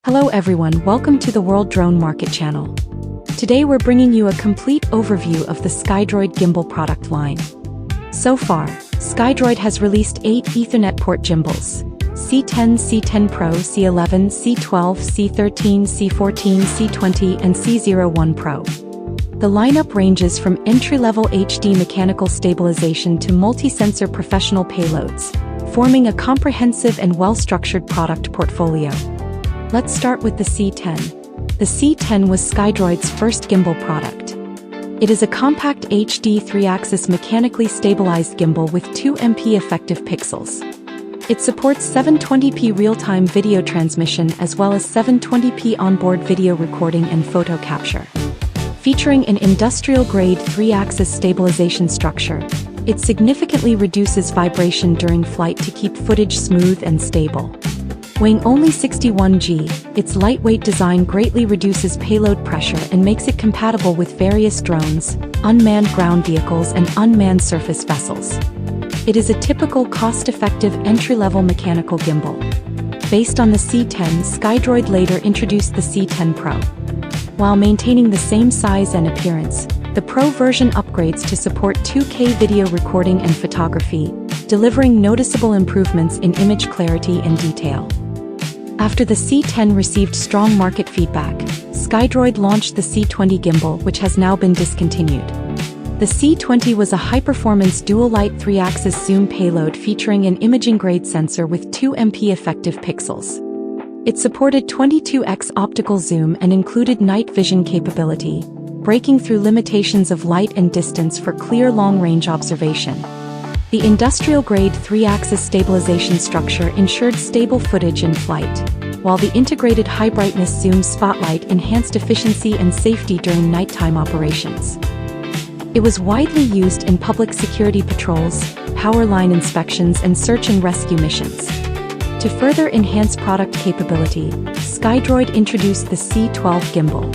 Hello everyone, welcome to the World Drone Market channel. Today we're bringing you a complete overview of the Skydroid Gimbal product line. So far, Skydroid has released 8 Ethernet port gimbals: C10, C10 Pro, C11, C12, C13, C14, C20 and C01 Pro. The lineup ranges from entry-level HD mechanical stabilization to multi-sensor professional payloads, forming a comprehensive and well-structured product portfolio. Let's start with the C10. The C10 was Skydroid's first gimbal product. It is a compact HD 3-axis mechanically stabilized gimbal with 2MP effective pixels. It supports 720p real-time video transmission as well as 720p onboard video recording and photo capture. Featuring an industrial-grade 3-axis stabilization structure, it significantly reduces vibration during flight to keep footage smooth and stable. Weighing only 61 g, its lightweight design greatly reduces payload pressure and makes it compatible with various drones, unmanned ground vehicles and unmanned surface vessels. It is a typical cost-effective entry-level mechanical gimbal. Based on the C10, Skydroid later introduced the C10 Pro. While maintaining the same size and appearance, the Pro version upgrades to support 2K video recording and photography, delivering noticeable improvements in image clarity and detail. After the C10 received strong market feedback, Skydroid launched the C20 gimbal, which has now been discontinued. The C20 was a high-performance dual-light 3-axis zoom payload featuring an imaging-grade sensor with 2MP effective pixels. It supported 22x optical zoom and included night vision capability, breaking through limitations of light and distance for clear long-range observation. The industrial-grade 3-axis stabilization structure ensured stable footage in flight, while the integrated high-brightness zoom spotlight enhanced efficiency and safety during nighttime operations. It was widely used in public security patrols, power line inspections and search and rescue missions. To further enhance product capability, Skydroid introduced the C12 gimbal.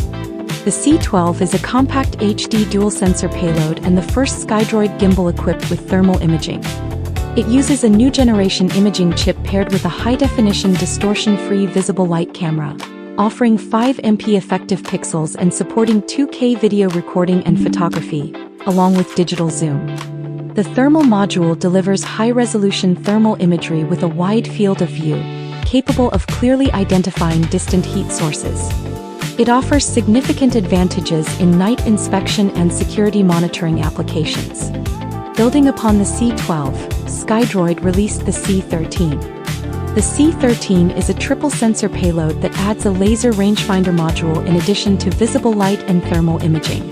The C12 is a compact HD dual-sensor payload and the first Skydroid gimbal equipped with thermal imaging. It uses a new generation imaging chip paired with a high-definition distortion-free visible light camera, offering 5MP effective pixels and supporting 2K video recording and photography, along with digital zoom. The thermal module delivers high-resolution thermal imagery with a wide field of view, capable of clearly identifying distant heat sources. It offers significant advantages in night inspection and security monitoring applications. Building upon the C12, Skydroid released the C13. The C13 is a triple-sensor payload that adds a laser rangefinder module in addition to visible light and thermal imaging.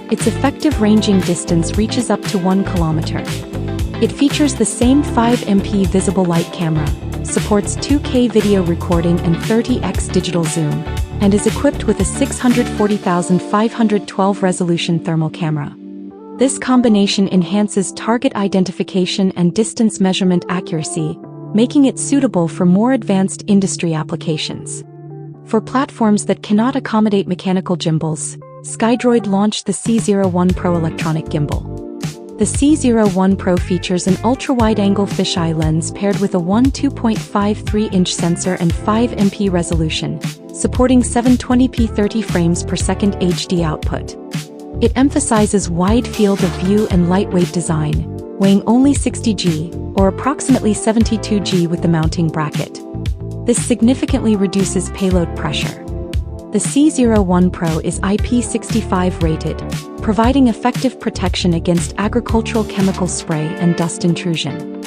Its effective ranging distance reaches up to 1 kilometer. It features the same 5MP visible light camera, supports 2K video recording and 30x digital zoom, and is equipped with a 640,512 resolution thermal camera. This combination enhances target identification and distance measurement accuracy, making it suitable for more advanced industry applications. For platforms that cannot accommodate mechanical gimbals, Skydroid launched the C01 Pro electronic gimbal. The C01 Pro features an ultra-wide-angle fisheye lens paired with a 2.53-inch sensor and 5MP resolution, supporting 720p 30 frames per second HD output. It emphasizes wide field of view and lightweight design, weighing only 60 g, or approximately 72 g with the mounting bracket. This significantly reduces payload pressure. The C01 Pro is IP65 rated, providing effective protection against agricultural chemical spray and dust intrusion.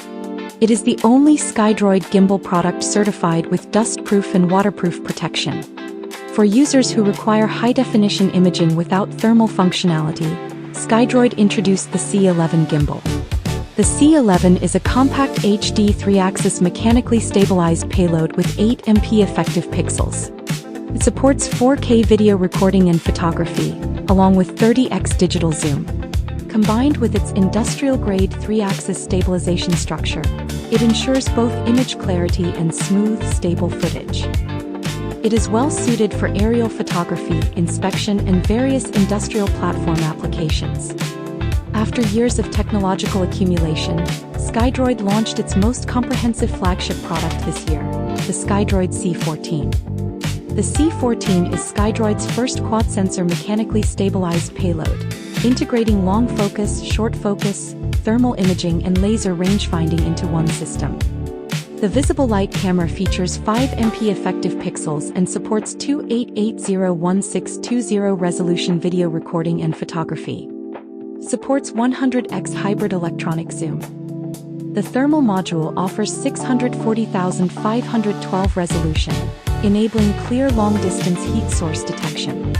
It is the only Skydroid gimbal product certified with dust-proof and waterproof protection. For users who require high-definition imaging without thermal functionality, Skydroid introduced the C11 gimbal. The C11 is a compact HD 3-axis mechanically stabilized payload with 8MP effective pixels. It supports 4K video recording and photography, along with 30x digital zoom. Combined with its industrial-grade 3-axis stabilization structure, it ensures both image clarity and smooth, stable footage. It is well-suited for aerial photography, inspection, and various industrial platform applications. After years of technological accumulation, Skydroid launched its most comprehensive flagship product this year, the Skydroid C14. The C14 is Skydroid's first quad-sensor mechanically stabilized payload, integrating long focus, short focus, thermal imaging and laser rangefinding into one system. The visible light camera features 5 MP effective pixels and supports 28801620 resolution video recording and photography. Supports 100x hybrid electronic zoom. The thermal module offers 640,512 resolution, enabling clear long-distance heat source detection.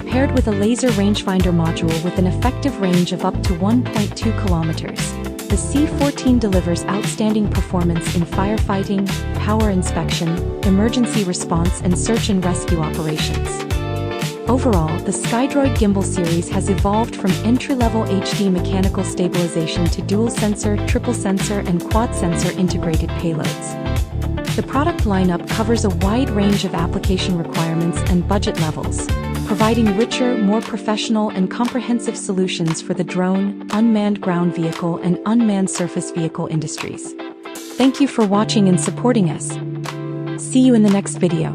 Paired with a laser rangefinder module with an effective range of up to 1.2 kilometers, the C14 delivers outstanding performance in firefighting, power inspection, emergency response and search and rescue operations. Overall, the Skydroid Gimbal series has evolved from entry-level HD mechanical stabilization to dual-sensor, triple-sensor and quad-sensor integrated payloads. The product lineup covers a wide range of application requirements and budget levels, providing richer, more professional and comprehensive solutions for the drone, unmanned ground vehicle and unmanned surface vehicle industries. Thank you for watching and supporting us. See you in the next video.